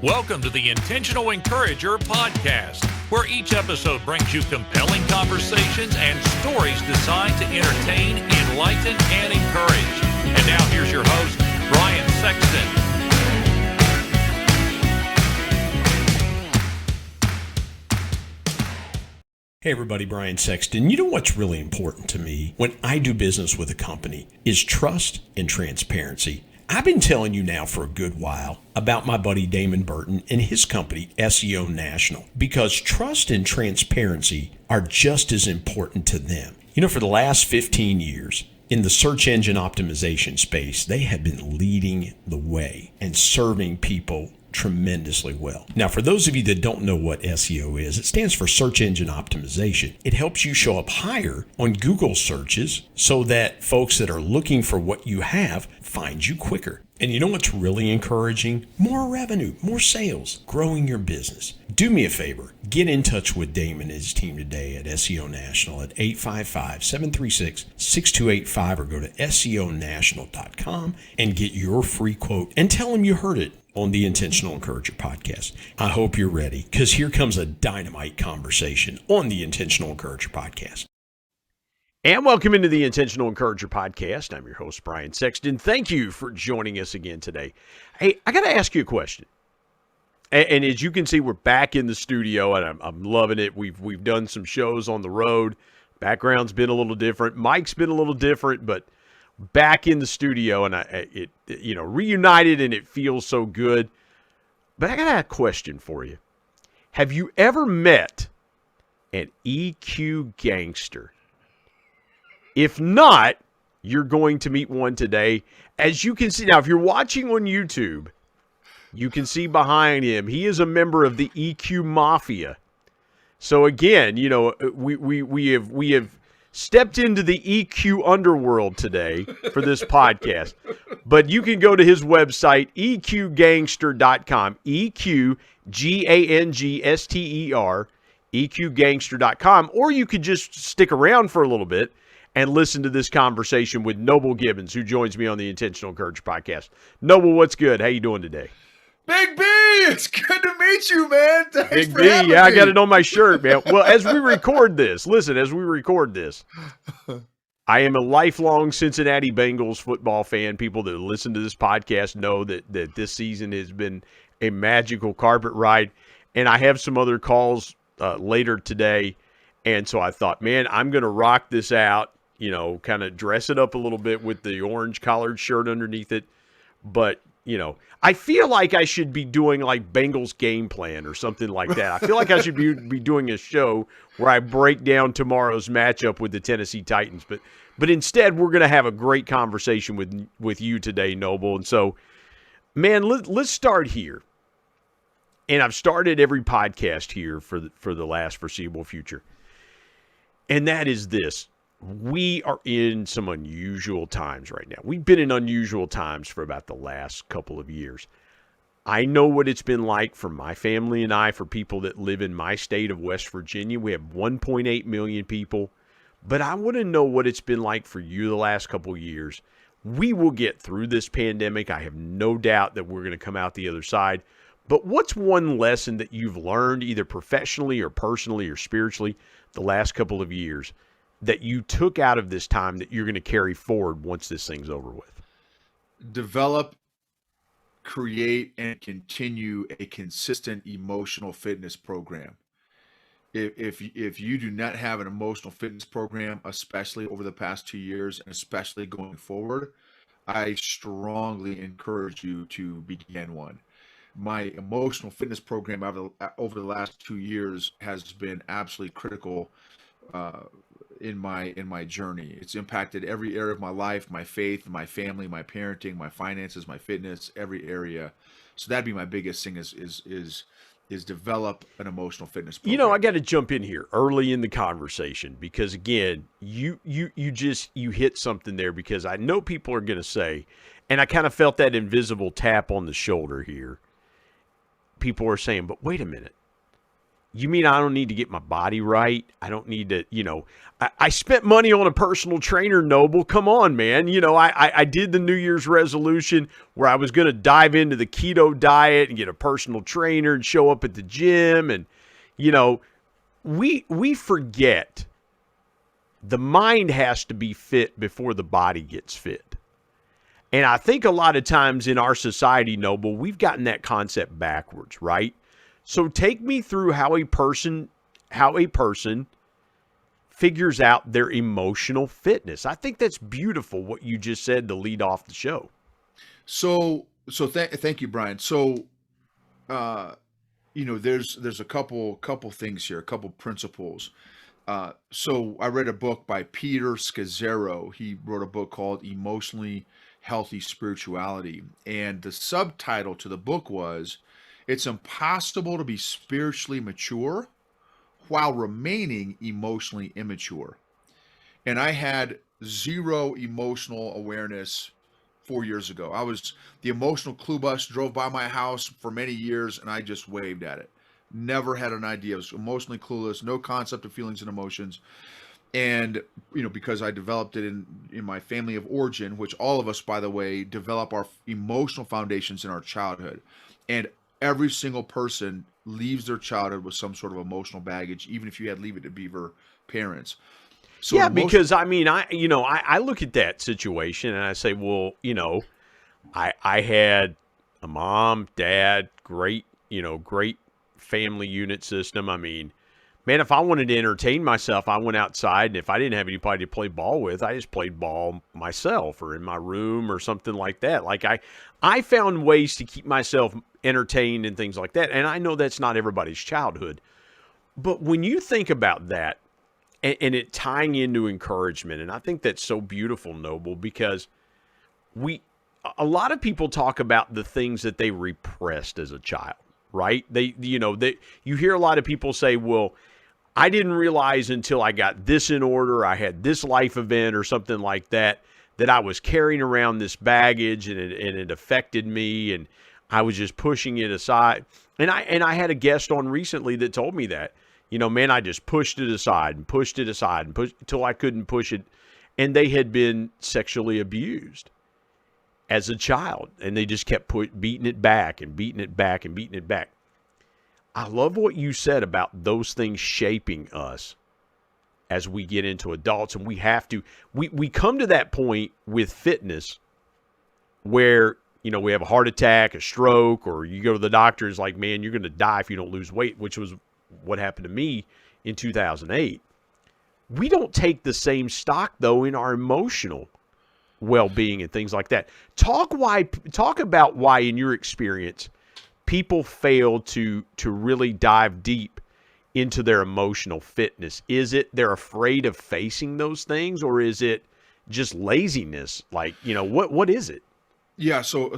Welcome to the Intentional Encourager podcast, where each episode brings you compelling conversations and stories designed to entertain, enlighten, and encourage. And now here's your host, Brian Sexton. Hey everybody, Brian Sexton. You know what's really important to me when I do business with a company is trust and transparency. I've been telling you now for a good while about my buddy Damon Burton and his company, SEO National, because trust and transparency are just as important to them. You know, for the last 15 years, in the search engine optimization space, they have been leading the way and serving people tremendously well. Now, for those of you that don't know what SEO is, it stands for search engine optimization. It helps you show up higher on Google searches so that folks that are looking for what you have find you quicker. And you know what's really encouraging? More revenue, more sales, growing your business. Do me a favor, get in touch with Damon and his team today at SEO National at 855-736-6285 or go to SEOnational.com and get your free quote and tell them you heard it on the Intentional Encourager podcast. I hope you're ready, because here comes a dynamite conversation on the Intentional Encourager podcast. And welcome into the Intentional Encourager podcast. I'm your host, Brian Sexton. Thank you for joining us again today. Hey, I got to ask you a question. And as you can see, we're back in the studio, and I'm loving it. We've done some shows on the road. Background's been a little different. Mic's been a little different, but back in the studio, and it reunited, and it feels so good. But I got a question for you. Have you ever met an EQ gangster? If not, you're going to meet one today. As you can see, now if you're watching on YouTube, you can see behind him, he is a member of the EQ Mafia. So again, you know, we have stepped into the EQ underworld today for this podcast. But you can go to his website, EQGangster.com, EQGangster, EQGangster.com, or you could just stick around for a little bit and listen to this conversation with Noble Gibbens, who joins me on the Intentional Encourager podcast. Noble, what's good? How you doing today? Big B, it's good to meet you, man. Thanks Big for B, having yeah, me. I got it on my shirt, man. Well, as we record this, I am a lifelong Cincinnati Bengals football fan. People that listen to this podcast know that this season has been a magical carpet ride, and I have some other calls later today, and so I thought, man, I'm going to rock this out, you know, kind of dress it up a little bit with the orange collared shirt underneath it, but you know, I feel like I should be doing like Bengals game plan or something like that. I feel like I should be doing a show where I break down tomorrow's matchup with the Tennessee Titans. But instead, we're going to have a great conversation with you today, Noble. And so, man, let's start here. And I've started every podcast here for the last foreseeable future. And that is this. We are in some unusual times right now. We've been in unusual times for about the last couple of years. I know what it's been like for my family and I, for people that live in my state of West Virginia. We have 1.8 million people, but I want to know what it's been like for you the last couple of years. We will get through this pandemic. I have no doubt that we're going to come out the other side. But what's one lesson that you've learned, either professionally or personally or spiritually, the last couple of years that you took out of this time that you're going to carry forward once this thing's over with? Develop, create, and continue a consistent emotional fitness program. If you do not have an emotional fitness program, especially over the past 2 years, and especially going forward, I strongly encourage you to begin one. My emotional fitness program over the last 2 years has been absolutely critical in my journey. It's impacted every area of my life, my faith, my family, my parenting, my finances, my fitness, every area. So that'd be my biggest thing is develop an emotional fitness program. You know, I got to jump in here early in the conversation because again, you hit something there, because I know people are going to say, and I kind of felt that invisible tap on the shoulder here. People are saying, but wait a minute. You mean I don't need to get my body right? I don't need to, I spent money on a personal trainer, Noble. Come on, man. I did the New Year's resolution where I was going to dive into the keto diet and get a personal trainer and show up at the gym. And, we forget the mind has to be fit before the body gets fit. And I think a lot of times in our society, Noble, we've gotten that concept backwards, right? So take me through how a person figures out their emotional fitness. I think that's beautiful what you just said to lead off the show. Thank you, Brian. So, there's a couple things here, a couple principles. So I read a book by Peter Scazzaro. He wrote a book called Emotionally Healthy Spirituality. And the subtitle to the book was, "It's impossible to be spiritually mature while remaining emotionally immature." And I had zero emotional awareness 4 years ago. The emotional clue bus drove by my house for many years and I just waved at it. Never had an idea. I was emotionally clueless, no concept of feelings and emotions. And, because I developed it in my family of origin, which all of us, by the way, develop our emotional foundations in our childhood. And every single person leaves their childhood with some sort of emotional baggage, even if you had Leave It to Beaver parents. So yeah, because I look at that situation and I say, well, I had a mom, dad, great family unit system. I mean, man, if I wanted to entertain myself, I went outside, and if I didn't have anybody to play ball with, I just played ball myself or in my room or something like that. Like I found ways to keep myself entertained and things like that. And I know that's not everybody's childhood. But when you think about that and it tying into encouragement, and I think that's so beautiful, Noble, because a lot of people talk about the things that they repressed as a child, right? You hear a lot of people say, well, I didn't realize until I got this in order, I had this life event or something like that, that I was carrying around this baggage and it affected me, and I was just pushing it aside. And I had a guest on recently that told me that, man, I just pushed it aside and pushed it aside and pushed until I couldn't push it. And they had been sexually abused as a child, and they just kept beating it back and beating it back and beating it back. I love what you said about those things shaping us as we get into adults, and we come to that point with fitness where, we have a heart attack, a stroke, or you go to the doctor, it's like, man, you're going to die if you don't lose weight, which was what happened to me in 2008. We don't take the same stock, though, in our emotional well-being and things like that. Talk about why, in your experience, people fail to really dive deep into their emotional fitness. Is it they're afraid of facing those things, or is it just laziness? Like, what is it? Yeah, so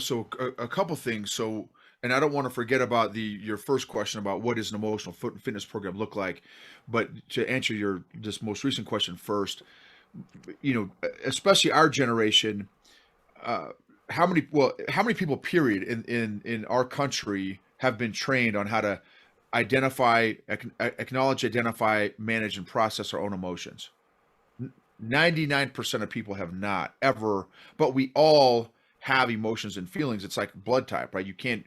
a couple things. So, and I don't want to forget about your first question about what does an emotional fitness program look like, but to answer this most recent question first, especially our generation, how many people, period, in our country have been trained on how to acknowledge, identify, manage, and process our own emotions? 99% of people have not ever, but we all have emotions and feelings. It's like blood type, right? You can't,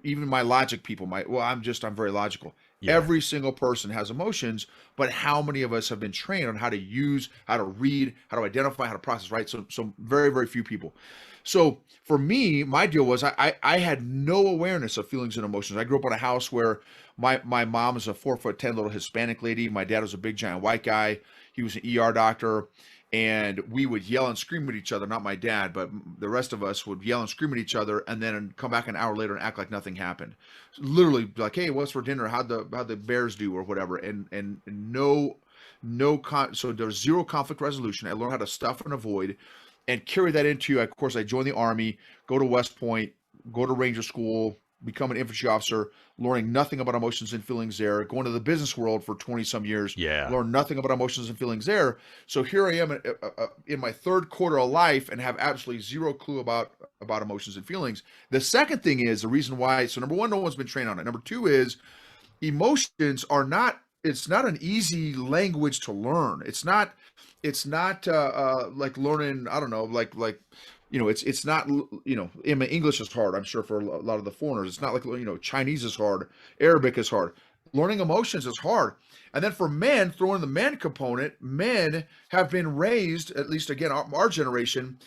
even my logic people I'm very logical. Yeah. Every single person has emotions, but how many of us have been trained on how to use, how to read, how to identify, how to process, right? So very, very few people. So for me, my deal was I had no awareness of feelings and emotions. I grew up in a house where my mom is a 4'10" little Hispanic lady. My dad was a big giant white guy. He was an ER doctor. And we would yell and scream at each other, not my dad, but the rest of us would yell and scream at each other, and then come back an hour later and act like nothing happened. Literally, like, hey, what's for dinner? How'd the Bears do, or whatever? And so there's zero conflict resolution. I learned how to stuff and avoid, and carry that into. Of course, I joined the Army, go to West Point, go to Ranger School, become an infantry officer, learning nothing about emotions and feelings there, going to the business world for 20 some years, learn nothing about emotions and feelings there. So here I am in my third quarter of life and have absolutely zero clue about emotions and feelings. The second thing is the reason why. So number one, no one's been trained on it. Number two is, emotions are not, it's not an easy language to learn. It's not like learning, I don't know, it's not, English is hard, I'm sure, for a lot of the foreigners. It's not like, Chinese is hard, Arabic is hard. Learning emotions is hard. And then for men, throwing the man component, men have been raised, at least again, our generation,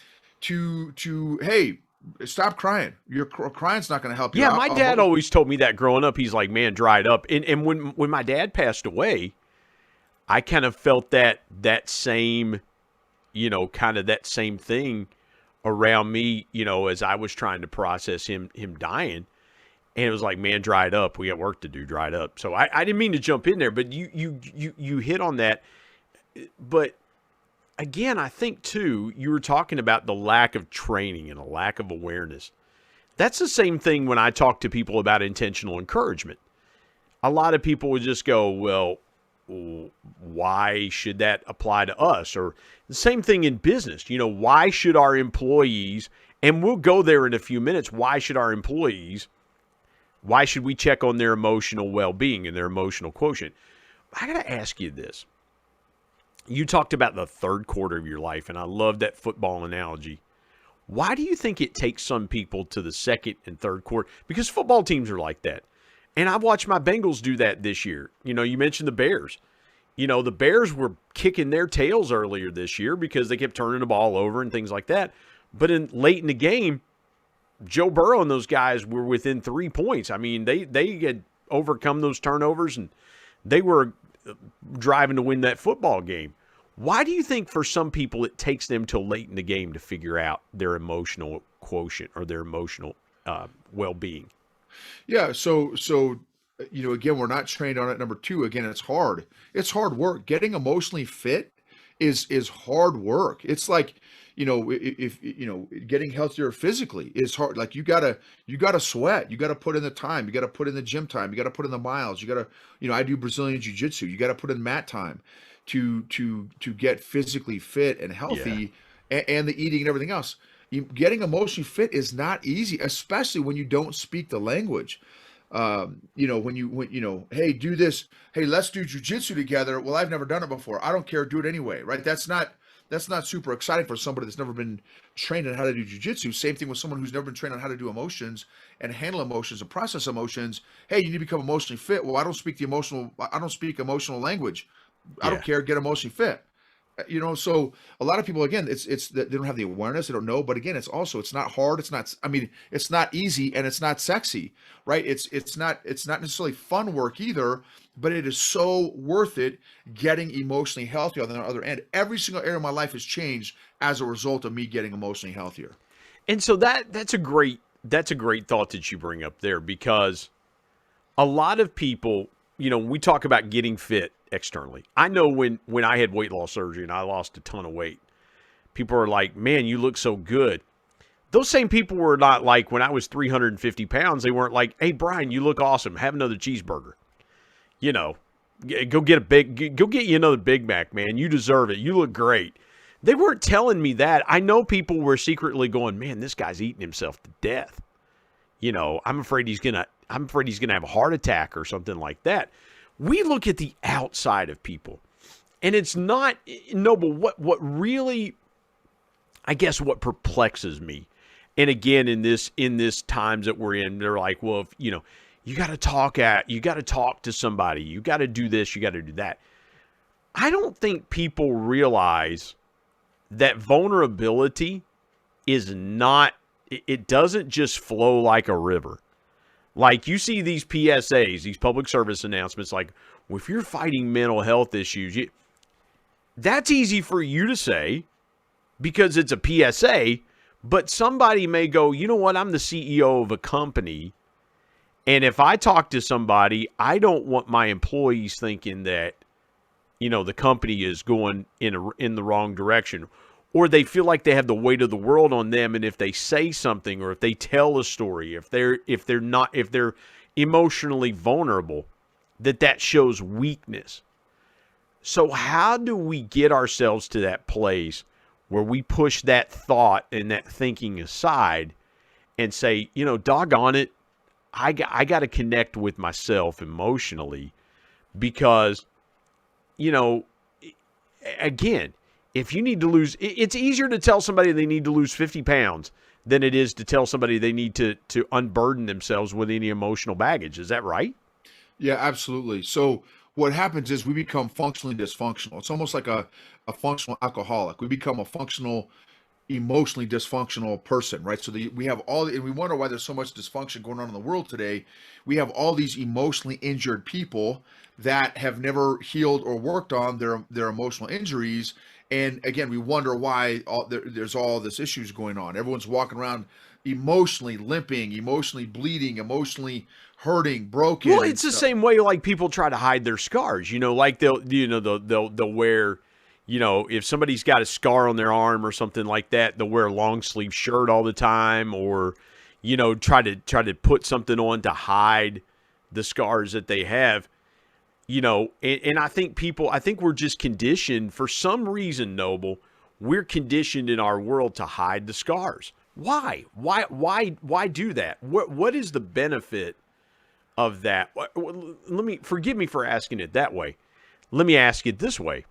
to hey, stop crying. Your crying's not going to help you. Yeah, my dad always told me that growing up. He's like, man, dry it up. And when my dad passed away, I kind of felt that same, kind of that same thing around me, as I was trying to process him dying. And it was like, man, dry it up. We got work to do, dry it up. So I didn't mean to jump in there, but you hit on that. But again, I think, too, you were talking about the lack of training and a lack of awareness. That's the same thing when I talk to people about intentional encouragement. A lot of people would just go, well, why should that apply to us? Or the same thing in business. Why should our employees, and we'll go there in a few minutes, why should we check on their emotional well-being and their emotional quotient? I got to ask you this. You talked about the third quarter of your life, and I love that football analogy. Why do you think it takes some people to the second and third quarter? Because football teams are like that. And I've watched my Bengals do that this year. You mentioned the Bears. The Bears were kicking their tails earlier this year because they kept turning the ball over and things like that. But late in the game, Joe Burrow and those guys were within 3 points. I mean, they had overcome those turnovers, and they were driving to win that football game. Why do you think for some people it takes them till late in the game to figure out their emotional quotient or their emotional well-being? Yeah, so again, we're not trained on it. Number two, again, it's hard. It's hard work. Getting emotionally fit is hard work. It's like, if getting healthier physically is hard. Like you gotta sweat. You gotta put in the time. You gotta put in the gym time. You gotta put in the miles. You gotta, I do Brazilian jiu-jitsu. You gotta put in mat time to get physically fit and healthy, and the eating and everything else. Getting emotionally fit is not easy, especially when you don't speak the language. Hey, do this. Hey, let's do jujitsu together. Well, I've never done it before. I don't care. Do it anyway, right? That's not super exciting for somebody that's never been trained on how to do jujitsu. Same thing with someone who's never been trained on how to do emotions and handle emotions and process emotions. Hey, you need to become emotionally fit. Well, I don't speak emotional language. I don't care. Get emotionally fit. So a lot of people, again, it's that they don't have the awareness, they don't know. But again, it's not hard. It's not easy, and it's not sexy, right? It's not necessarily fun work either, but it is so worth it getting emotionally healthy on the other end. Every single area of my life has changed as a result of me getting emotionally healthier. And so that's a great thought that you bring up there, because a lot of people, we talk about getting fit externally. I know when I had weight loss surgery and I lost a ton of weight, people are like, man, you look so good. Those same people were not like, when I was 350 pounds, they weren't like, hey, Brian, you look awesome. Have another cheeseburger. Go get you another Big Mac, man. You deserve it. You look great. They weren't telling me that. I know people were secretly going, man, this guy's eating himself to death. I'm afraid he's gonna have a heart attack or something like that. We look at the outside of people, and it's not noble. What really, I guess, what perplexes me, and again, in this times that we're in, they're like, well, if, you got to talk to somebody, you got to do this, you got to do that. I don't think people realize that vulnerability is not. It doesn't just flow like a river. Like, you see these PSAs, these public service announcements, like, well, if you're fighting mental health issues, that's easy for you to say because it's a PSA, but somebody may go, you know what, I'm the CEO of a company, and if I talk to somebody, I don't want my employees thinking that, the company is going in the wrong direction, or they feel like they have the weight of the world on them, and if they say something or if they tell a story, if they're emotionally vulnerable, that shows weakness. So how do we get ourselves to that place where we push that thought and that thinking aside and say, doggone it, I got to connect with myself emotionally because, again, if you need to lose, it's easier to tell somebody they need to lose 50 pounds than it is to tell somebody they need to unburden themselves with any emotional baggage. Is that right? Yeah, absolutely. So what happens is we become functionally dysfunctional. It's almost like a functional alcoholic. We become a functional, emotionally dysfunctional person, right? So we have and we wonder why there's so much dysfunction going on in the world today. We have all these emotionally injured people that have never healed or worked on their emotional injuries. And again, we wonder why there's all this issues going on. Everyone's walking around emotionally limping, emotionally bleeding, emotionally hurting, broken. Well, it's the same way like people try to hide their scars. Like they'll wear, if somebody's got a scar on their arm or something like that, they'll wear a long sleeve shirt all the time, or try to put something on to hide the scars that they have. And I think we're just conditioned for some reason, Noble. We're conditioned in our world to hide the scars. Why? Why do that? What is the benefit of that? Forgive me for asking it that way. Let me ask it this way.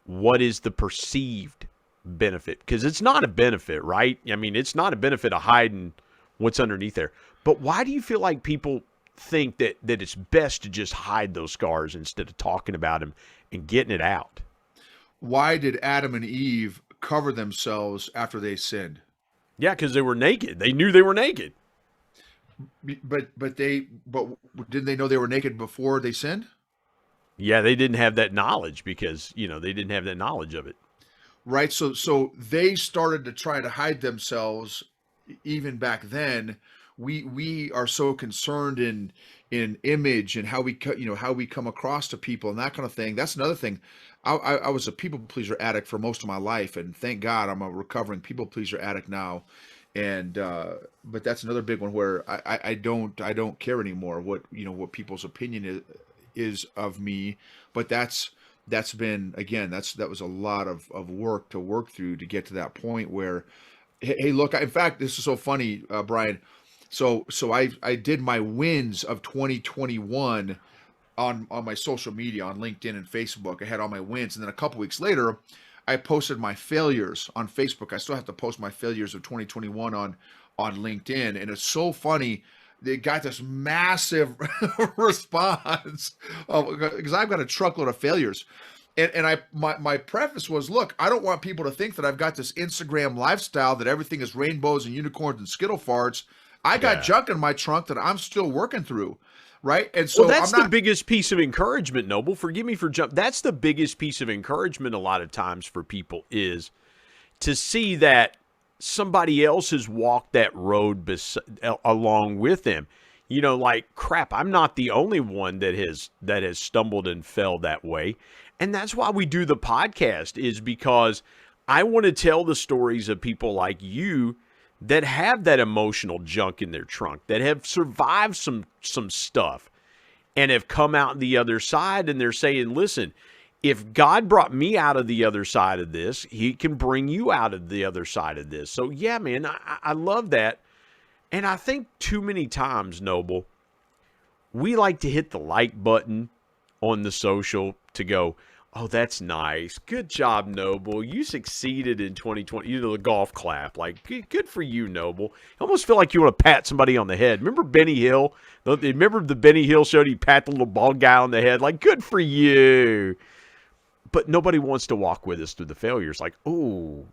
What is the perceived benefit? Because it's not a benefit, right? I mean, it's not a benefit of hiding what's underneath there. But why do you feel like people think that it's best to just hide those scars instead of talking about them and getting it out? Why did Adam and Eve cover themselves after they sinned? Yeah, because they were naked. They knew they were naked. But didn't they know they were naked before they sinned? Yeah, they didn't have that knowledge because, they didn't have that knowledge of it. Right. So they started to try to hide themselves even back then. We are so concerned in image and how we come across to people and that kind of thing. That's another thing. I was a people pleaser addict for most of my life, and thank God I'm a recovering people pleaser addict now. And but that's another big one where I don't care anymore what people's opinion is of me. But that's been, again, that was a lot of work to work through to get to that point where, hey, look, in fact, this is so funny, Brian. So I did my wins of 2021 on my social media, on LinkedIn and Facebook. I had all my wins, and then a couple weeks later, I posted my failures on Facebook. I still have to post my failures of 2021 on LinkedIn, and it's so funny. They got this massive response because I've got a truckload of failures. And my preface was, look, I don't want people to think that I've got this Instagram lifestyle that everything is rainbows and unicorns and skittle farts. I got junk in my trunk that I'm still working through, right? And so that's the biggest piece of encouragement, Noble. Forgive me for jump. That's the biggest piece of encouragement a lot of times for people is to see that somebody else has walked that road along with them. Like, crap, I'm not the only one that has stumbled and fell that way. And that's why we do the podcast, is because I want to tell the stories of people like you that have that emotional junk in their trunk, that have survived some stuff and have come out the other side, and they're saying, listen, if God brought me out of the other side of this, he can bring you out of the other side of this. So yeah, man, I love that. And I think too many times, Noble, we like to hit the like button on the social to go, oh, that's nice. Good job, Noble. You succeeded in 2020. The golf clap. Like, good for you, Noble. I almost feel like you want to pat somebody on the head. Remember Benny Hill? Remember the Benny Hill show? He pat the little bald guy on the head. Like, good for you. But nobody wants to walk with us through the failures. Like, oh,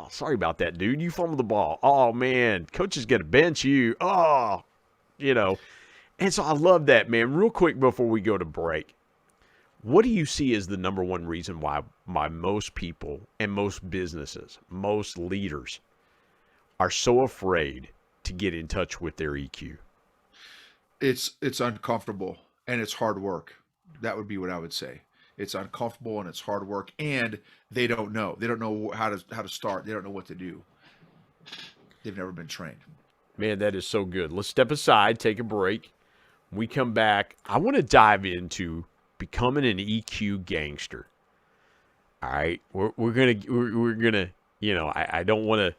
sorry about that, dude. You fumbled the ball. Oh, man. Coach is going to bench you. Oh, And so I love that, man. Real quick before we go to break. What do you see as the number one reason why most people and most businesses, most leaders are so afraid to get in touch with their EQ? It's uncomfortable and it's hard work. That would be what I would say. It's uncomfortable and it's hard work, and they don't know. They don't know how to start. They don't know what to do. They've never been trained. Man, that is so good. Let's step aside, take a break. When we come back, I want to dive into becoming an EQ gangster. All right, we're gonna I don't want to.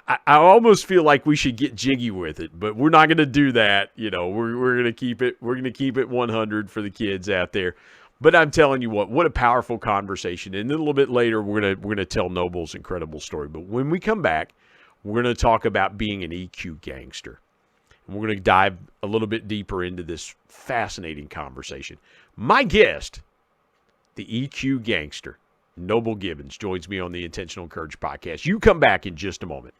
I almost feel like we should get jiggy with it, but we're not going to do that. You know, we're going to keep it. We're going to keep it 100 for the kids out there. But I'm telling you what a powerful conversation. And then a little bit later, we're going to tell Noble's incredible story. But when we come back, we're going to talk about being an EQ gangster. And we're going to dive a little bit deeper into this fascinating conversation. My guest, the EQ gangster, Noble Gibbens, joins me on the Intentional Courage podcast. You come back in just a moment.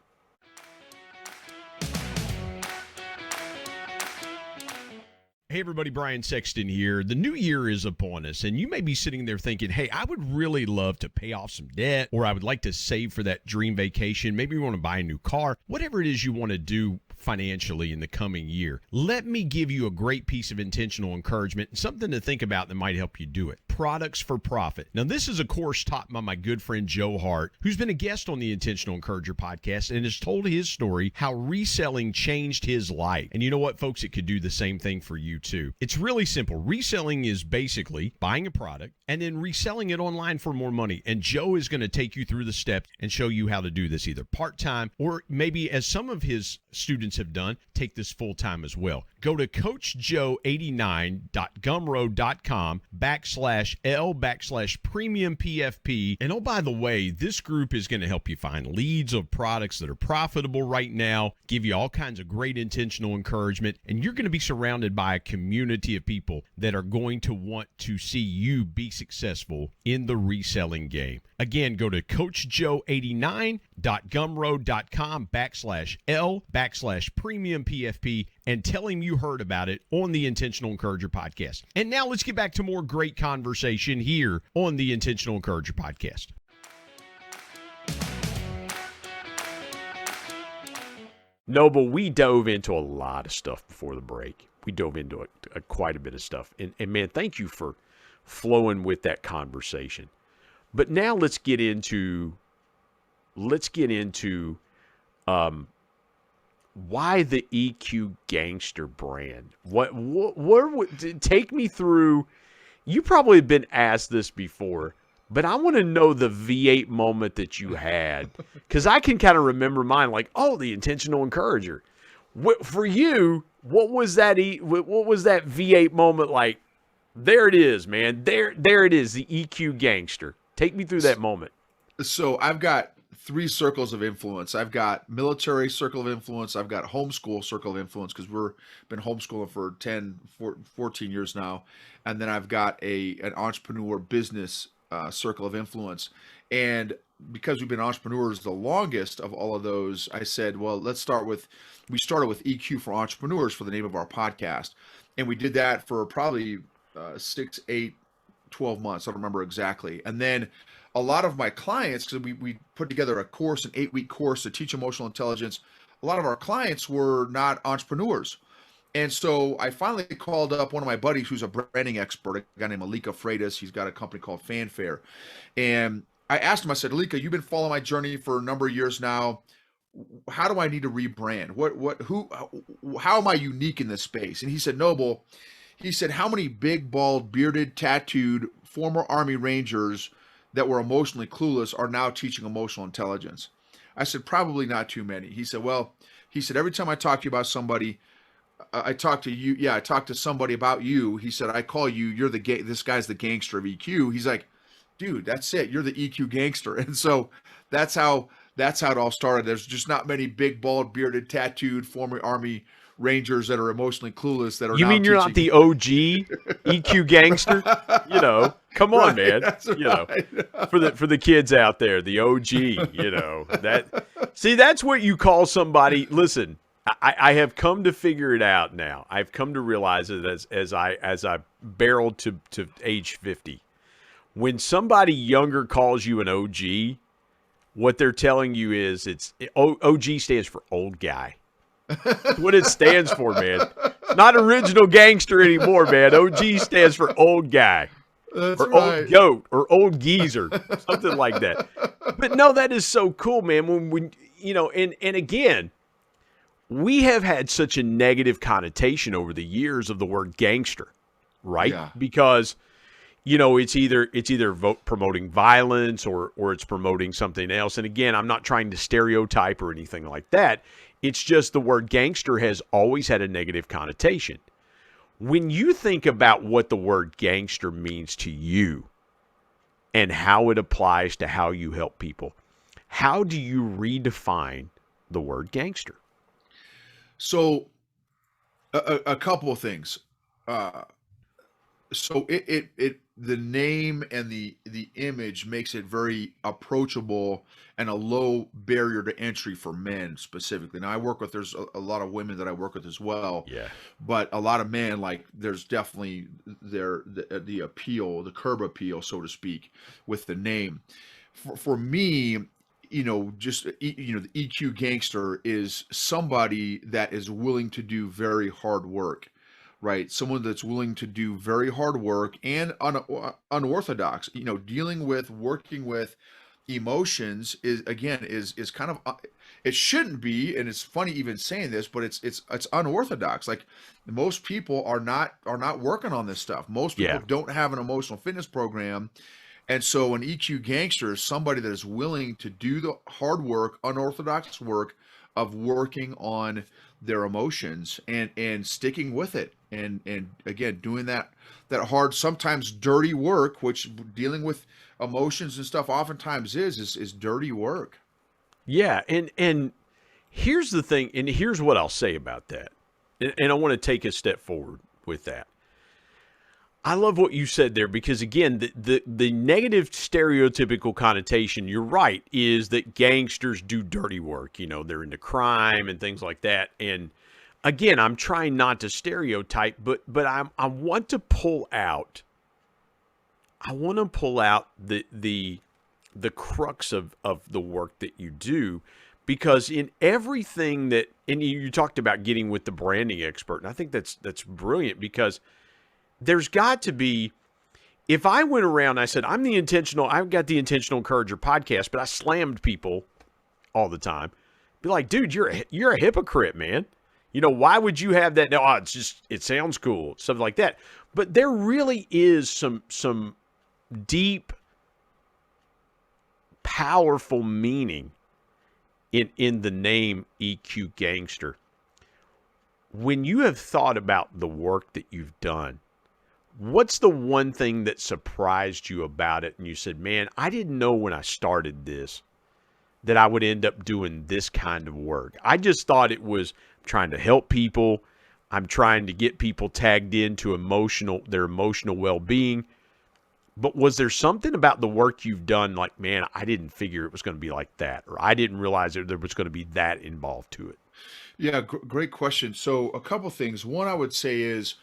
Hey everybody, Brian Sexton here. The new year is upon us, and you may be sitting there thinking, hey, I would really love to pay off some debt, or I would like to save for that dream vacation. Maybe you want to buy a new car. Whatever it is you want to do financially in the coming year, let me give you a great piece of intentional encouragement and something to think about that might help you do it. Products for Profit. Now, this is a course taught by my good friend Joe Hart, who's been a guest on the Intentional Encourager podcast and has told his story how reselling changed his life. And you know what, folks? It could do the same thing for you too. It's really simple. Reselling is basically buying a product and then reselling it online for more money. And Joe is going to take you through the steps and show you how to do this either part-time or maybe, as some of his students have done, take this full-time as well. Go to coachjoe89.gumroad.com/L/premium PFP. And oh, by the way, this group is going to help you find leads of products that are profitable right now, give you all kinds of great intentional encouragement, and you're going to be surrounded by a community of people that are going to want to see you be successful in the reselling game. Again, go to coachjoe89.gumroad.com/L/premium PFP and tell him you heard about it on the Intentional Encourager podcast. And now let's get back to more great conversation here on the Intentional Encourager podcast. Noble, we dove into a lot of stuff before the break. We dove into quite a bit of stuff. And man, thank you for flowing with that conversation. But now let's get into why the EQ Gangster brand. What take me through. You probably have been asked this before, but I want to know the V8 moment that you had, because I can kind of remember mine. Like, oh, the Intentional Encourager. For you, what was that V8 moment like? There it is, man. There it is. The EQ Gangster. Take me through that moment. So I've got 3 circles of influence. I've got military circle of influence. I've got homeschool circle of influence, because we've been homeschooling for 14 years now. And then I've got an entrepreneur business circle of influence. And because we've been entrepreneurs the longest of all of those, I said, well, we started with EQ for Entrepreneurs for the name of our podcast. And we did that for probably 6, 8, 12 months. I don't remember exactly. And then a lot of my clients, because we put together a course, an 8-week course to teach emotional intelligence. A lot of our clients were not entrepreneurs. And so I finally called up one of my buddies who's a branding expert, a guy named Alika Freitas. He's got a company called Fanfare. And I asked him, I said, Alika, you've been following my journey for a number of years now. How do I need to rebrand? How am I unique in this space? And he said, Noble, he said, how many big, bald, bearded, tattooed former Army Rangers that were emotionally clueless are now teaching emotional intelligence? I said, probably not too many. He said, every time I talk to you about somebody, I talk to you. Yeah, I talk to somebody about you. He said, I call you, this guy's the gangster of EQ. He's like, dude, that's it. You're the EQ gangster. And so that's how it all started. There's just not many big, bald, bearded, tattooed former Army Rangers that are emotionally clueless that are. You mean you're not the OG EQ gangster? Come on, man. Right. For the kids out there, the OG. That's what you call somebody. Listen, I have come to figure it out now. I've come to realize it as I barreled to age 50. When somebody younger calls you an OG, what they're telling you is OG stands for old guy. That's what it stands for, man. It's not original gangster anymore, man. OG stands for old guy. That's or right. Old goat or old geezer, something like that. But no, that is so cool, man. When and again, we have had such a negative connotation over the years of the word gangster, right? Yeah. Because it's either promoting violence or it's promoting something else. And again, I'm not trying to stereotype or anything like that. It's just the word gangster has always had a negative connotation. When you think about what the word gangster means to you and how it applies to how you help people, how do you redefine the word gangster? So a couple of things. So the name and the image makes it very approachable and a low barrier to entry for men specifically. Now there's a lot of women that I work with as well. Yeah. But a lot of men, like, there's definitely the appeal, the curb appeal, so to speak, with the name. For me, the EQ Gangster is somebody that is willing to do very hard work. Right, someone that's willing to do very hard work and unorthodox. Working with emotions is kind of it shouldn't be, and it's funny even saying this, but it's unorthodox. Like, most people are not working on this stuff. Most people don't have an emotional fitness program, and so an EQ Gangster is somebody that is willing to do the hard work, unorthodox work of working on their emotions and sticking with it. And again, doing that hard, sometimes dirty work, which dealing with emotions and stuff oftentimes is dirty work. Yeah, and here's the thing, and here's what I'll say about that. And I want to take a step forward with that. I love what you said there, because again, the negative stereotypical connotation, you're right, is that gangsters do dirty work. They're into crime and things like that. And again, I'm trying not to stereotype, but I want to pull out. I want to pull out the crux of the work that you do, because in everything that, and you talked about getting with the branding expert, and I think that's brilliant, because there's got to be, if I went around and I said, I've got the Intentional Encourager podcast, but I slammed people all the time, be like, dude, you're a hypocrite, man. Why would you have that? No, it sounds cool, stuff like that. But there really is some deep, powerful meaning in the name EQ Gangster. When you have thought about the work that you've done, what's the one thing that surprised you about it? And you said, man, I didn't know when I started this that I would end up doing this kind of work. I just thought it was trying to help people. I'm trying to get people tagged into their emotional well-being. But was there something about the work you've done, like, man, I didn't figure it was going to be like that, or I didn't realize there was going to be that involved to it? Yeah, great question. So a couple things. One, I would say is,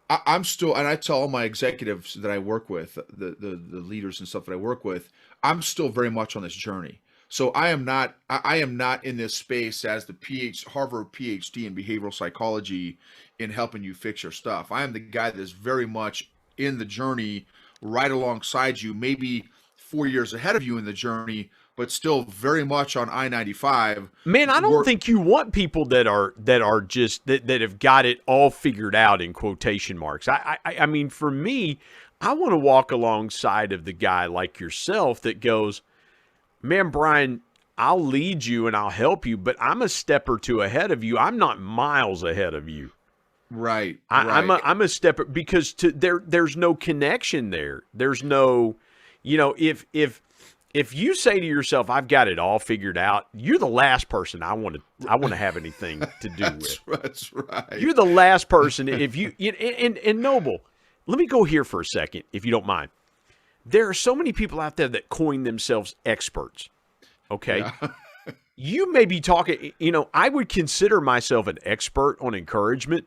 I'm still, and I tell all my executives that I work with, the leaders and stuff that I work with, I'm still very much on this journey. So I am not in this space as the Harvard PhD in behavioral psychology in helping you fix your stuff. I am the guy that is very much in the journey right alongside you, maybe 4 years ahead of you in the journey, but still very much on I-95. Man, I don't think you want people that are just that have got it all figured out, in quotation marks. I mean, for me, I want to walk alongside of the guy like yourself that goes, man, Brian, I'll lead you and I'll help you, but I'm a step or two ahead of you. I'm not miles ahead of you. Right. I'm a step, because there's no connection there. There's no, if you say to yourself, I've got it all figured out, you're the last person I want to have anything to do with. That's right. You're the last person. If you and Noble, let me go here for a second, if you don't mind. There are so many people out there that coin themselves experts. Okay. Yeah. You may be talking, I would consider myself an expert on encouragement,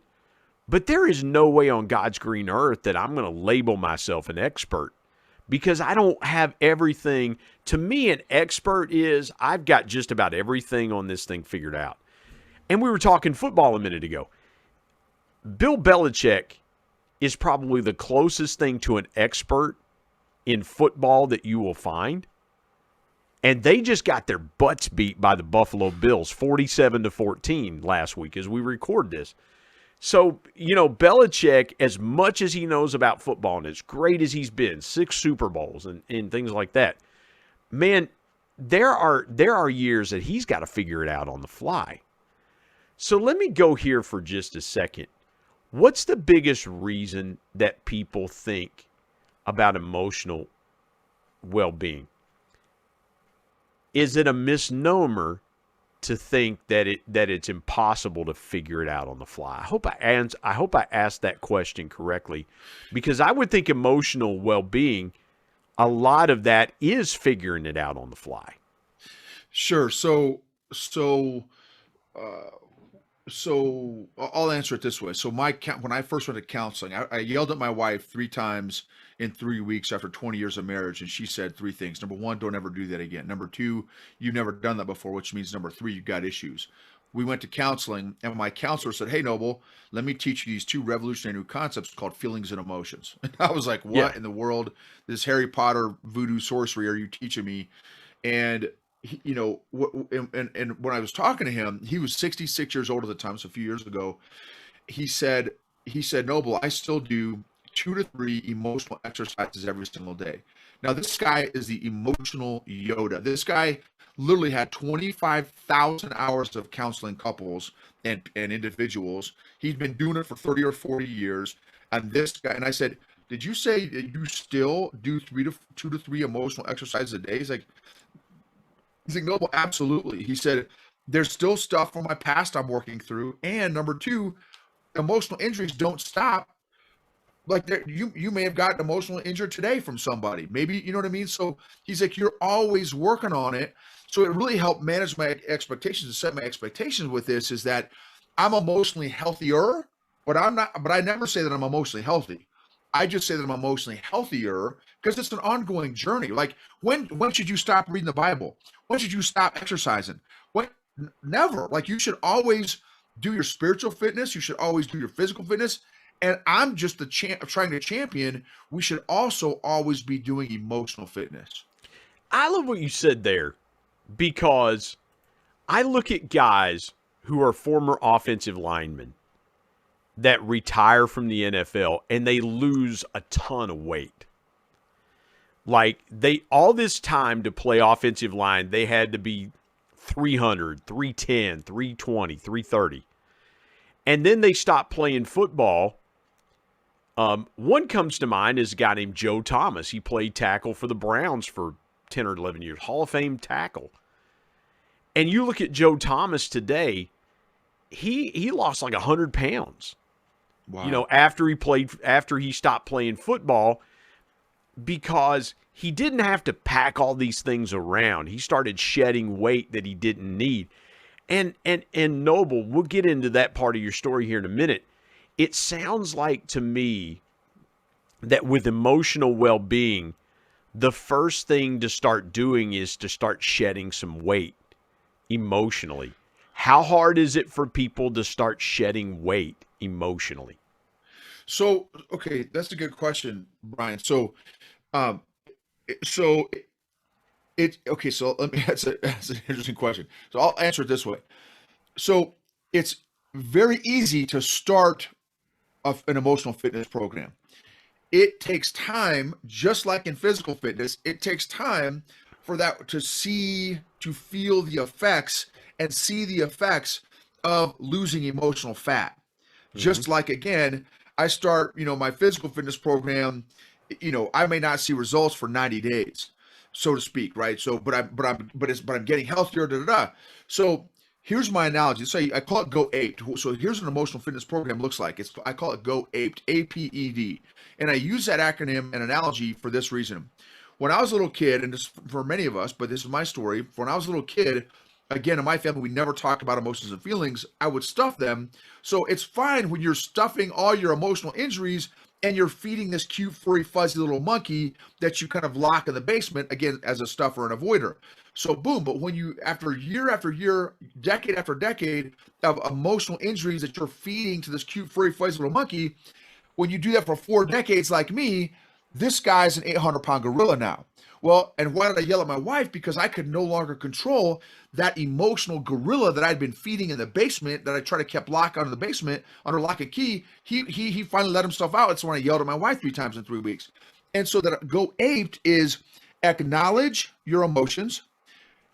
but there is no way on God's green earth that I'm going to label myself an expert, because I don't have everything. To me, an expert is, I've got just about everything on this thing figured out. And we were talking football a minute ago. Bill Belichick is probably the closest thing to an expert in football that you will find. And they just got their butts beat by the Buffalo Bills, 47-14 last week as we record this. So, Belichick, as much as he knows about football and as great as he's been, 6 Super Bowls and things like that, man, there are years that he's got to figure it out on the fly. So let me go here for just a second. What's the biggest reason that people think about emotional well-being? Is it a misnomer to think that it's impossible to figure it out on the fly? I hope I asked that question correctly, because I would think emotional well-being, a lot of that is figuring it out on the fly. Sure. So I'll answer it this way. So when I first went to counseling, I yelled at my wife 3 times in 3 weeks after 20 years of marriage, and she said 3 things. Number 1, don't ever do that again. Number 2, you've never done that before, which means number 3, you've got issues. We went to counseling, and my counselor said, "Hey, Noble, let me teach you these 2 revolutionary new concepts called feelings and emotions." And I was like, "What in the world? This Harry Potter voodoo sorcery are you teaching me?" And and when I was talking to him, he was 66 years old at the time, so a few years ago. He said, "Noble, I still do 2 to 3 emotional exercises every single day." Now, this guy is the emotional Yoda. This guy literally had 25,000 hours of counseling couples and individuals. He'd been doing it for 30 or 40 years. And this guy, and I said, "Did you say that you still do 2 to 3 emotional exercises a day?" He's like, "Noble, absolutely." He said, "There's still stuff from my past I'm working through. And number 2, emotional injuries don't stop. Like you may have gotten emotionally injured today from somebody. Maybe, you know what I mean?" So he's like, "You're always working on it." So it really helped manage my expectations and set my expectations with this, is that I'm emotionally healthier, but I never say that I'm emotionally healthy. I just say that I'm emotionally healthier because it's an ongoing journey. Like when should you stop reading the Bible? When should you stop exercising? Never. Like you should always do your spiritual fitness. You should always do your physical fitness. And I'm just trying to champion. We should also always be doing emotional fitness. I love what you said there, because I look at guys who are former offensive linemen that retire from the NFL and they lose a ton of weight. Like all this time to play offensive line, they had to be 300, 310, 320, 330. And then they stopped playing football. One comes to mind is a guy named Joe Thomas. He played tackle for the Browns for 10 or 11 years, Hall of Fame tackle. And you look at Joe Thomas today, he lost like 100 pounds. Wow. After he stopped playing football, because he didn't have to pack all these things around. He started shedding weight that he didn't need. And Noble, we'll get into that part of your story here in a minute. It sounds like to me that with emotional well-being, the first thing to start doing is to start shedding some weight emotionally. How hard is it for people to start shedding weight emotionally? So, okay, that's a good question, Brian. So let me, that's an interesting question. So I'll answer it this way. So it's very easy to start an emotional fitness program. It takes time, just like in physical fitness, it takes time for that to feel the effects and see the effects of losing emotional fat. Mm-hmm. Just like, again, I start, my physical fitness program, I may not see results for 90 days, so to speak, right? So, but I'm getting healthier, So here's my analogy. So I call it Go Aped. So here's an emotional fitness program looks like. I call it Go Aped, APED. And I use that acronym and analogy for this reason. When I was a little kid, and this for many of us, but this is my story. When I was a little kid, again, in my family, we never talked about emotions and feelings. I would stuff them. So it's fine when you're stuffing all your emotional injuries and you're feeding this cute, furry, fuzzy little monkey that you kind of lock in the basement, again, as a stuffer and avoider. So boom, but when you, after year after year, decade after decade of emotional injuries that you're feeding to this cute, furry, fuzzy little monkey, when you do that for 4 decades like me, this guy's an 800-pound gorilla now. Well, and why did I yell at my wife? Because I could no longer control that emotional gorilla that I'd been feeding in the basement, that I tried to keep locked out of the basement under lock and key. He finally let himself out. It's when I yelled at my wife 3 times in 3 weeks. And so that go aped is acknowledge your emotions.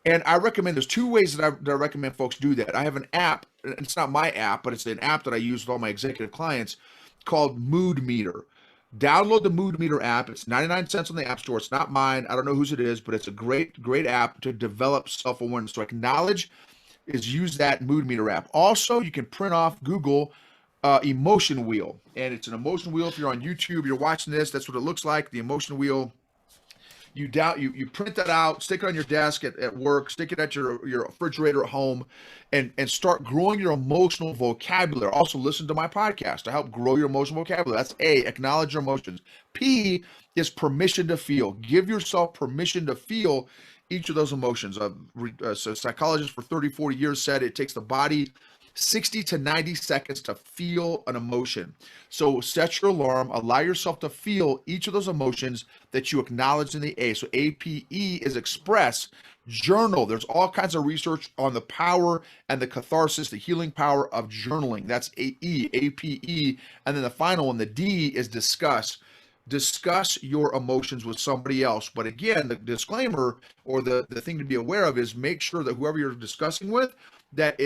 And I recommend, there's 2 ways that I recommend folks do that. I have an app, it's not my app, but it's an app that I use with all my executive clients called Mood Meter. Download the Mood Meter app. It's 99 cents on the App Store. It's not mine. I don't know whose it is, but it's a great app to develop self-awareness. So acknowledge is use that Mood Meter app. Also, you can print off Google emotion wheel. And it's an emotion wheel. If you're on YouTube, you're watching this, that's what it looks like, the emotion wheel. You print that out, stick it on your desk at work, stick it at your refrigerator at home, and start growing your emotional vocabulary. Also, listen to my podcast to help grow your emotional vocabulary. That's A, acknowledge your emotions. P is permission to feel. Give yourself permission to feel each of those emotions. A psychologist for 30, 40 years said it takes the body 60 to 90 seconds to feel an emotion. So set your alarm, allow yourself to feel each of those emotions that you acknowledge in the A. So APE is express, journal. There's all kinds of research on the power and the catharsis, the healing power of journaling. That's APE. And then the final one, the D, is discuss. Discuss your emotions with somebody else. But again, the disclaimer or the thing to be aware of is make sure that whoever you're discussing with, that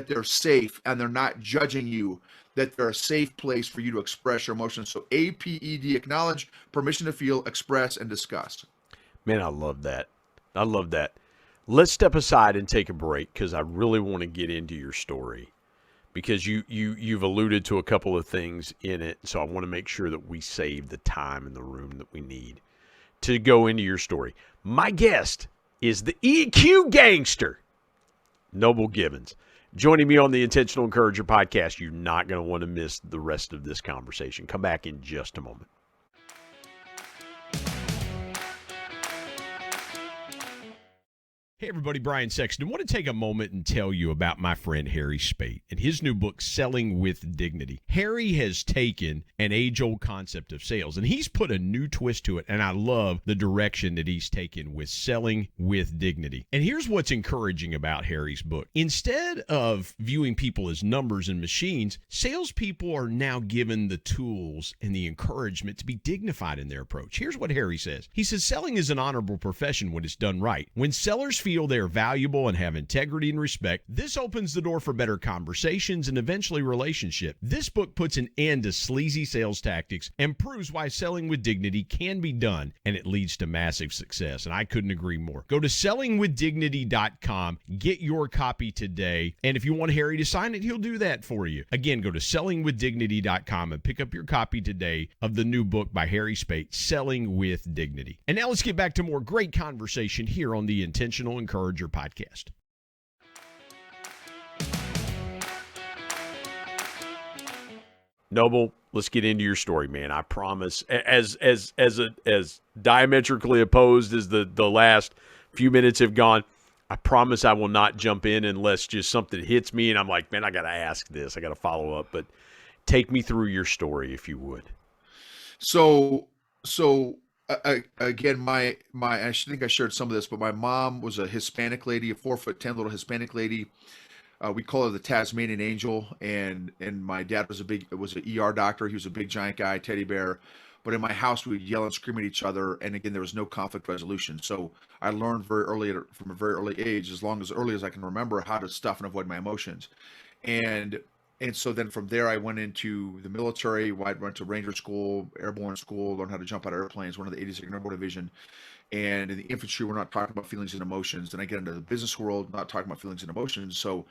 they're safe and they're not judging you, that they're a safe place for you to express your emotions. So APED, acknowledge, permission to feel, express, and discuss. Man, I love that. I love that. Let's step aside and take a break because I really want to get into your story because you've alluded to a couple of things in it. So I want to make sure that we save the time in the room that we need to go into your story. My guest is the EQ Gangster Noble Gibbens. Joining me on the Intentional Encourager podcast. You're not going to want to miss the rest of this conversation. Come back in just a moment. Hey everybody, Brian Sexton. I want to take a moment and tell you about my friend Harry Spate and his new book, Selling with Dignity. Harry has taken an age-old concept of sales and he's put a new twist to it, and I love the direction that he's taken with Selling with Dignity. And here's what's encouraging about Harry's book. Instead of viewing people as numbers and machines, salespeople are now given the tools and the encouragement to be dignified in their approach. Here's what Harry says. He says, selling is an honorable profession when it's done right. When sellers feel they are valuable and have integrity and respect, this opens the door for better conversations and eventually relationship. This book puts an end to sleazy sales tactics and proves why selling with dignity can be done, and it leads to massive success. And I couldn't agree more. Go to sellingwithdignity.com, get your copy today, and if you want Harry to sign it, he'll do that for you. Again, go to sellingwithdignity.com and pick up your copy today of the new book by Harry Spate, Selling with Dignity. And now let's get back to more great conversation here on the Intentional Encourager podcast. Noble, let's get into your story, man. I promise, as diametrically opposed as the last few minutes have gone, I promise I will not jump in unless just something hits me and I'm like, man, I got to ask this. I got to follow up. But take me through your story, if you would. So again, my I think I shared some of this, but my mom was a Hispanic lady, a 4'10" little Hispanic lady. We call her the Tasmanian Angel, and my dad was an ER doctor. He was a big giant guy, teddy bear. But in my house, we would yell and scream at each other, and again, there was no conflict resolution. So I learned from a very early age, as early as I can remember, how to stuff and avoid my emotions. And so then from there, I went into the military. I went to Ranger School, Airborne School, learned how to jump out of airplanes, one of the 82nd Airborne Division. And in the infantry, we're not talking about feelings and emotions. Then I get into the business world, not talking about feelings and emotions. So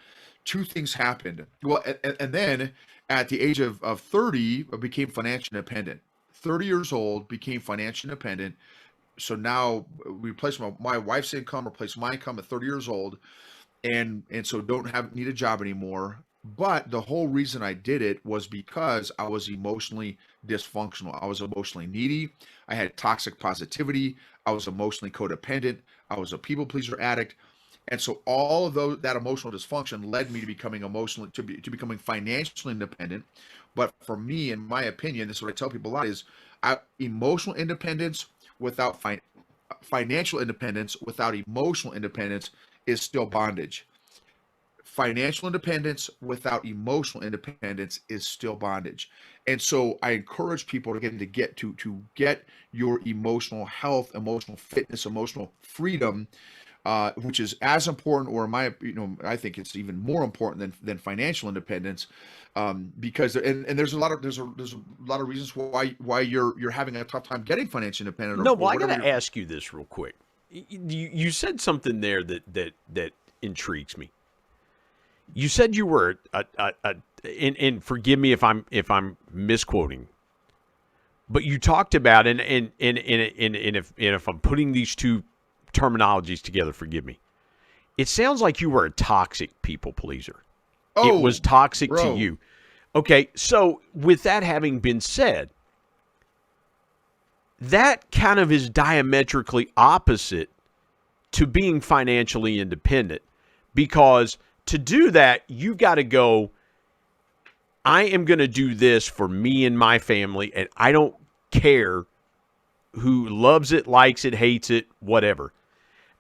2 things happened. Well, and then at the age of 30, I became financially independent. 30 years old, became financially independent. So now we replaced my wife's income, replaced my income at 30 years old. And so don't need a job anymore. But the whole reason I did it was because I was emotionally dysfunctional. I was emotionally needy. I had toxic positivity. I was emotionally codependent. I was a people pleaser addict. And so all of that emotional dysfunction led me to becoming becoming financially independent. But for me, in my opinion, this is what I tell people a lot is emotional independence without financial independence without emotional independence is still bondage. Financial independence without emotional independence is still bondage. And so I encourage people to get your emotional health, emotional fitness, emotional freedom, which is as important, or I think it's even more important than financial independence, because there's a lot of reasons why you're having a tough time getting financially independent. No, well, I got to ask you this real quick. You said something there that intrigues me. You said you were and forgive me if I'm misquoting, but you talked about and if I'm putting these two terminologies together, forgive me. It sounds like you were a toxic people pleaser. Oh, it was toxic bro. to you. Okay, so with that having been said, that kind of is diametrically opposite to being financially independent, because to do that, you got to go, I am going to do this for me and my family, and I don't care who loves it, likes it, hates it, whatever.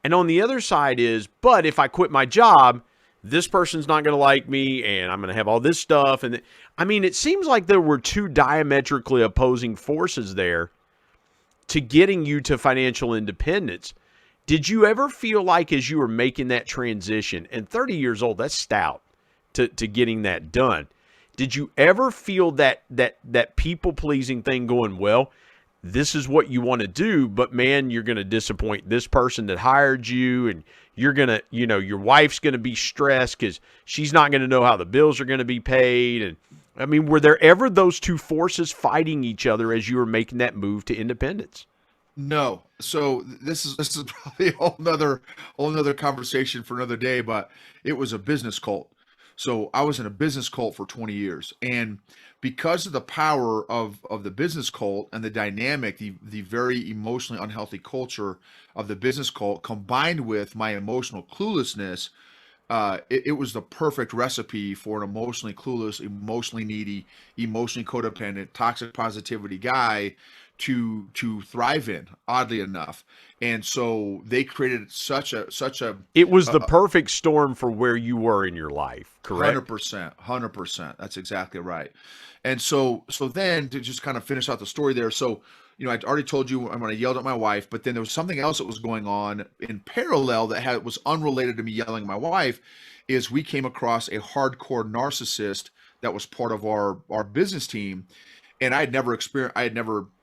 And on the other side is, but if I quit my job, this person's not going to like me, and I'm going to have all this stuff. And I mean, it seems like there were two diametrically opposing forces there to getting you to financial independence. Did you ever feel like as you were making that transition, and 30 years old, that's stout, to getting that done, did you ever feel that people-pleasing thing going, well, this is what you want to do, but man, you're going to disappoint this person that hired you, and you're going to, your wife's going to be stressed because she's not going to know how the bills are going to be paid. And I mean, were there ever those two forces fighting each other as you were making that move to independence? No. So this is probably a whole nother conversation for another day, but it was a business cult. So I was in a business cult for 20 years. And because of the power of the business cult and the dynamic, the very emotionally unhealthy culture of the business cult, combined with my emotional cluelessness, it was the perfect recipe for an emotionally clueless, emotionally needy, emotionally codependent, toxic positivity guy to thrive in, oddly enough. And so they created such a it was the perfect storm for where you were in your life, correct? 100%. That's exactly right. And so then to just kind of finish out the story there. So, I'd already told you when I yelled at my wife, but then there was something else that was going on in parallel that was unrelated to me yelling at my wife, is we came across a hardcore narcissist that was part of our business team. And I had never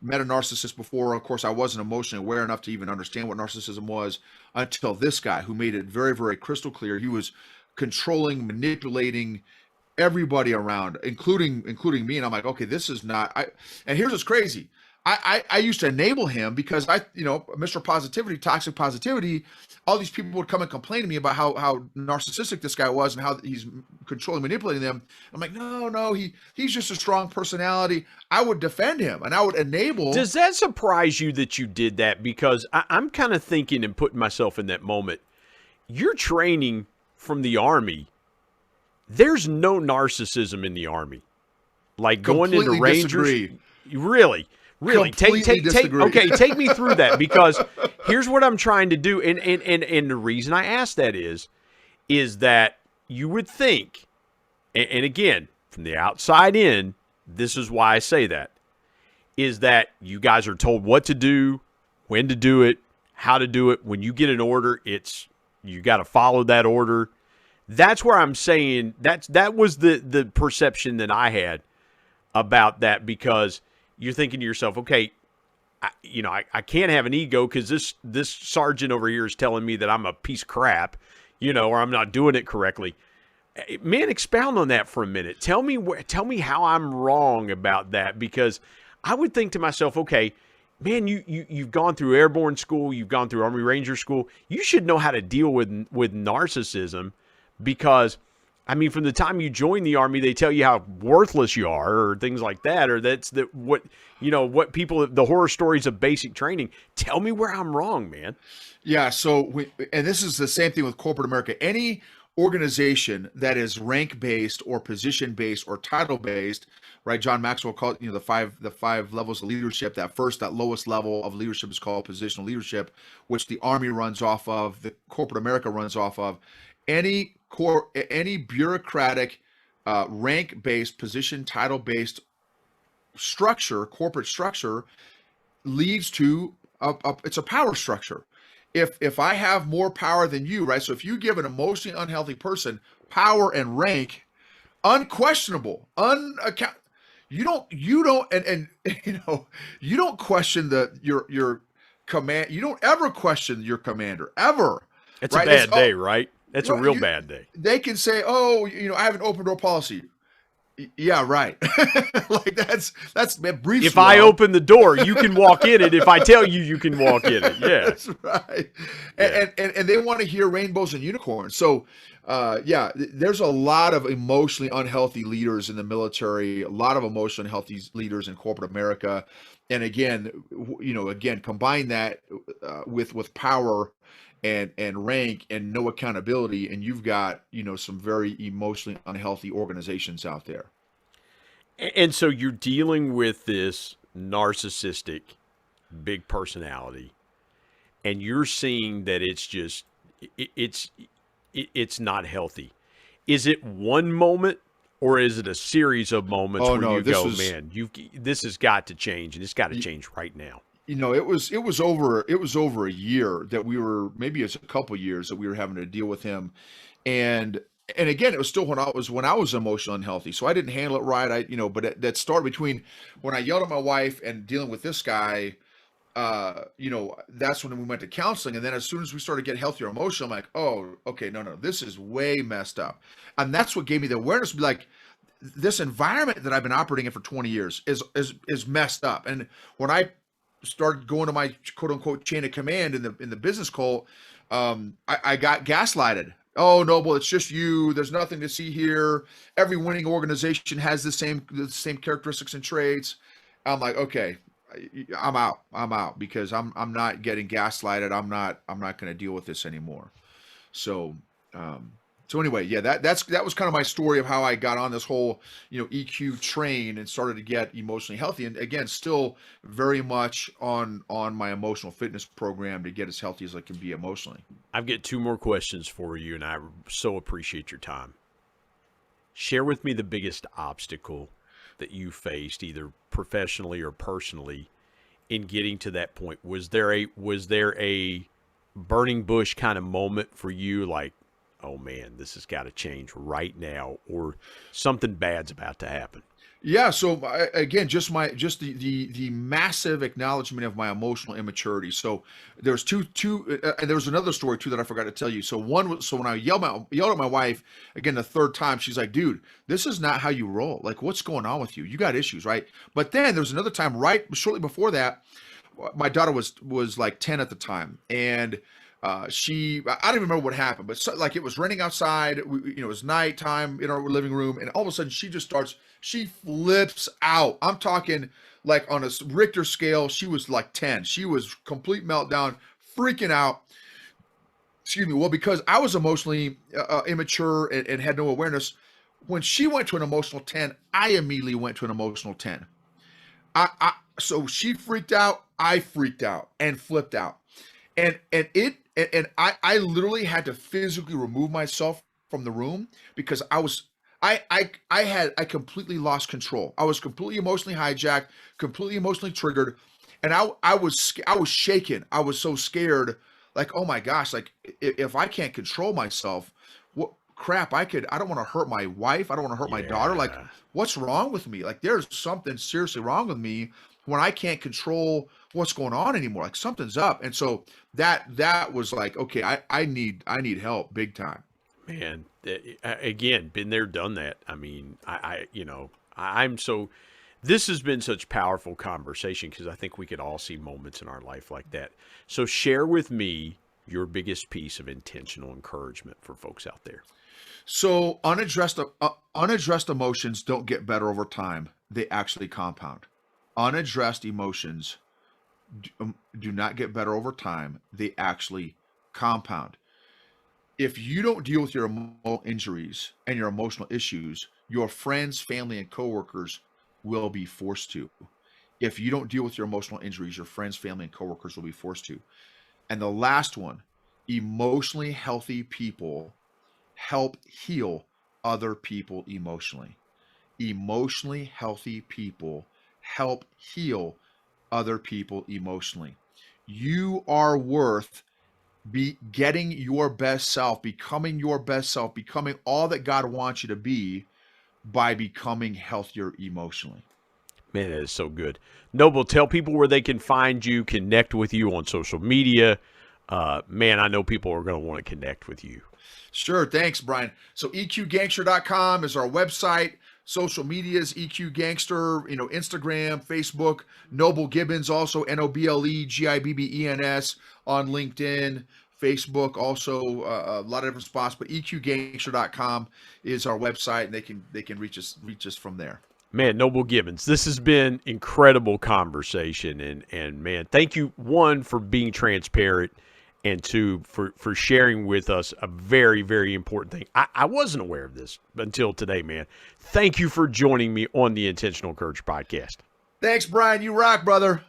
met a narcissist before. Of course, I wasn't emotionally aware enough to even understand what narcissism was until this guy, who made it very, very crystal clear. He was controlling, manipulating everybody around, including me. And I'm like, okay, this is not. And here's what's crazy. I used to enable him because Mr. Positivity, toxic positivity, all these people would come and complain to me about how narcissistic this guy was and how he's controlling, manipulating them. I'm like, no, he's just a strong personality. I would defend him and I would enable. Does that surprise you that you did that? Because I'm kind of thinking and putting myself in that moment. You're training from the Army. There's no narcissism in the Army. Like going into Rangers. Disagree. Really? Take me through that, because here's what I'm trying to do, and the reason I ask that is that you would think, and again, from the outside in, this is why I say that, is that you guys are told what to do, when to do it, how to do it. When you get an order, you got to follow that order. That's where I'm saying that was the perception that I had about that, because you're thinking to yourself, okay, I can't have an ego because this sergeant over here is telling me that I'm a piece of crap, or I'm not doing it correctly. Man, expound on that for a minute. Tell me how I'm wrong about that, because I would think to myself, okay, man, you've gone through airborne school, you've gone through Army Ranger school, you should know how to deal with narcissism, because I mean, from the time you join the Army, they tell you how worthless you are, or things like that, or that's what people, the horror stories of basic training. Tell me where I'm wrong, man. Yeah. So, and this is the same thing with corporate America. Any organization that is rank based or position based or title based, right? John Maxwell called it, the five levels of leadership. That lowest level of leadership is called positional leadership, which the Army runs off of, the corporate America runs off of. Any bureaucratic, rank based, position title based structure, corporate structure, leads to it's a power structure. If I have more power than you, right? So if you give an emotionally unhealthy person power and rank, unquestionable, you don't and you don't question your command. You don't ever question your commander ever. It's right? a bad day, right? That's a real bad day. They can say, "Oh, I have an open door policy." Yeah, right. Like that's brief. If I open the door, you can walk in it. If I tell you, you can walk in it. Yeah, that's right. And they want to hear rainbows and unicorns. So, there's a lot of emotionally unhealthy leaders in the military. A lot of emotionally unhealthy leaders in corporate America. And again, combine that with power and rank and no accountability, and you've got some very emotionally unhealthy organizations out there. And so you're dealing with this narcissistic big personality, and you're seeing that it's not healthy. Is it one moment, or is it a series of moments this has got to change, and it's got to change right now? It was over a year that we were, maybe it's a couple years that we were having to deal with him. And again, it was still when I was emotionally unhealthy. So I didn't handle it right. But that started between when I yelled at my wife and dealing with this guy, that's when we went to counseling. And then as soon as we started getting healthier emotionally, I'm like, oh, okay, no, this is way messed up. And that's what gave me the awareness to be like, this environment that I've been operating in for 20 years is messed up. And when I started going to my quote unquote chain of command in the business cult, I got gaslighted. Oh, Noble, it's just you. There's nothing to see here. Every winning organization has the same characteristics and traits. I'm like, okay, I'm out because I'm not getting gaslighted. I'm not going to deal with this anymore. So anyway, yeah, that was kind of my story of how I got on this whole, EQ train and started to get emotionally healthy. And again, still very much on my emotional fitness program to get as healthy as I can be emotionally. I've got two more questions for you, and I so appreciate your time. Share with me the biggest obstacle that you faced, either professionally or personally, in getting to that point. Was there a burning bush kind of moment for you, like, oh man, this has got to change right now, or something bad's about to happen? Yeah. So again, just the massive acknowledgement of my emotional immaturity. So there's two, and there was another story too that I forgot to tell you. So when I yelled at my wife again the third time, she's like, "Dude, this is not how you roll. Like, what's going on with you? You got issues, right?" But then there was another time shortly before that. My daughter was like 10 at the time, and I don't even remember what happened, but like it was raining outside. It was nighttime in our living room, and all of a sudden she flips out. I'm talking like on a Richter scale, she was like 10. She was complete meltdown, freaking out. Excuse me. Well, because I was emotionally immature and had no awareness. When she went to an emotional 10, I immediately went to an emotional 10. So she freaked out, I freaked out and flipped out. And I literally had to physically remove myself from the room because I completely lost control. I was completely emotionally hijacked, completely emotionally triggered, and I was shaken. I was so scared, like, oh my gosh, like if I can't control myself, what crap? I don't want to hurt my wife. I don't want to hurt my daughter. Like, what's wrong with me? Like, there's something seriously wrong with me when I can't control what's going on anymore. Like, something's up. And so that was like, okay, I need help big time. Man, again, been there, done that. I mean, this has been such powerful conversation because I think we could all see moments in our life like that. So share with me your biggest piece of intentional encouragement for folks out there. So unaddressed emotions don't get better over time. They actually compound. Unaddressed emotions do not get better over time. They actually compound. If you don't deal with your emotional injuries and your emotional issues, your friends, family, and coworkers will be forced to. If you don't deal with your emotional injuries, your friends, family, and coworkers will be forced to. And the last one, emotionally healthy people help heal other people emotionally. Emotionally healthy people help heal other people emotionally. You are worth getting your best self, becoming your best self, becoming all that God wants you to be by becoming healthier emotionally. Man, that is so good. Noble, tell people where they can find you, connect with you on social media. Man, I know people are going to want to connect with you. Sure. Thanks, Brian. So EQGangster.com is our website. Social media is EQ Gangster, Instagram, Facebook, Noble Gibbens, also NOBLEGIBBENS on LinkedIn, Facebook, also a lot of different spots, but EQGangster.com is our website, and they can reach us from there. Man, Noble Gibbens, this has been incredible conversation, and man, thank you, one, for being transparent, and two, for sharing with us a very, very important thing. I wasn't aware of this until today, man. Thank you for joining me on the Intentional Courage podcast. Thanks, Brian. You rock, brother.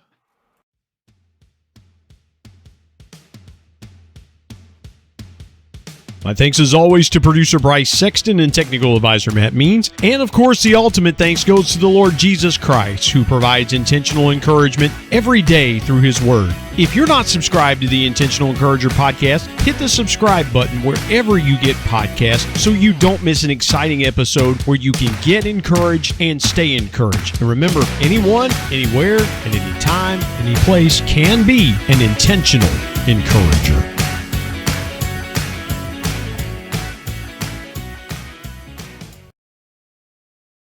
My thanks as always to producer Bryce Sexton and technical advisor Matt Means. And of course, the ultimate thanks goes to the Lord Jesus Christ, who provides intentional encouragement every day through his word. If you're not subscribed to the Intentional Encourager podcast, hit the subscribe button wherever you get podcasts so you don't miss an exciting episode where you can get encouraged and stay encouraged. And remember, anyone, anywhere, at any time, any place can be an intentional encourager.